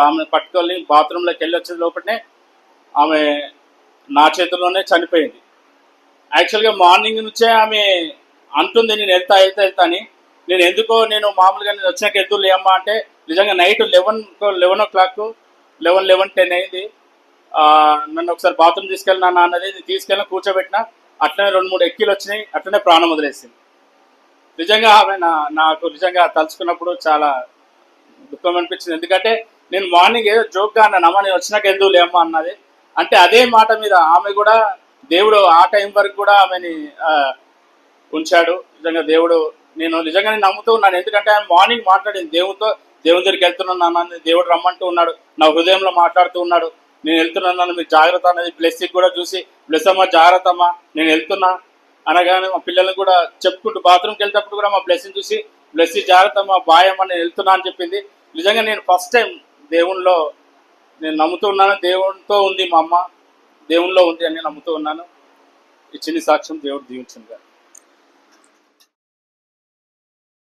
ఆమె పట్టుకొని బాత్రూంలోకి వెళ్ళి వచ్చే లోపలనే ఆమె నా చేతుల్లోనే చనిపోయింది. యాక్చువల్గా మార్నింగ్ నుంచే ఆమె అంటుంది నేను వెళ్తా అని. నేను మామూలుగా నేను వచ్చినాక ఎద్దు లేమ్మా అంటే నిజంగా నైట్ 11 o'clock 11:10 అయింది. నన్ను ఒకసారి బాత్రూమ్ తీసుకెళ్ళినా అన్నది, తీసుకెళ్ళిన కూర్చోబెట్టిన, అట్లనే 2-3 ఎక్కిలు వచ్చినాయి, అట్లనే ప్రాణం వదిలేసింది. నిజంగా ఆమె నాకు నిజంగా తలుచుకున్నప్పుడు చాలా దుఃఖం అనిపించింది. ఎందుకంటే నేను మార్నింగ్ ఏదో జోక్గా అన్నాను, అమ్మ నేను వచ్చినాక ఎందుకు లేమ్మా అన్నది. అంటే అదే మాట మీద ఆమె కూడా దేవుడు ఆ టైం వరకు కూడా ఆమెని ఉంచాడు. నిజంగా దేవుడు, నేను నిజంగానే నమ్ముతూ ఉన్నాను. ఎందుకంటే ఆమె మార్నింగ్ మాట్లాడింది దేవుని దగ్గరికి వెళ్తున్నాను అన్నది, దేవుడు రమ్మంటూ ఉన్నాడు, నా హృదయంలో మాట్లాడుతూ ఉన్నాడు. నేను వెళ్తున్నాను, మీరు జాగ్రత్త అనేది బ్లెస్సింగ్ కూడా చూసి, బ్లెస్ అమ్మా జాగ్రత్త అమ్మా నేను వెళ్తున్నా అనగానే మా పిల్లల్ని కూడా చెప్పుకుంటూ బాత్రూమ్కి వెళ్తేటప్పుడు కూడా మా బ్లెస్సింగ్ చూసి, బ్లెస్సి జాగ్రత్త అమ్మా బాయ్ అమ్మ నేను వెళ్తున్నా అని చెప్పింది. నిజంగా నేను ఫస్ట్ టైం దేవునిలో నేను నమ్ముతూ ఉన్నాను. దేవునితో ఉంది మా అమ్మ, దేవునిలో ఉంది అని నమ్ముతూ ఉన్నాను. ఈ చిన్ని సాక్ష్యం దేవుడు దీవించింది.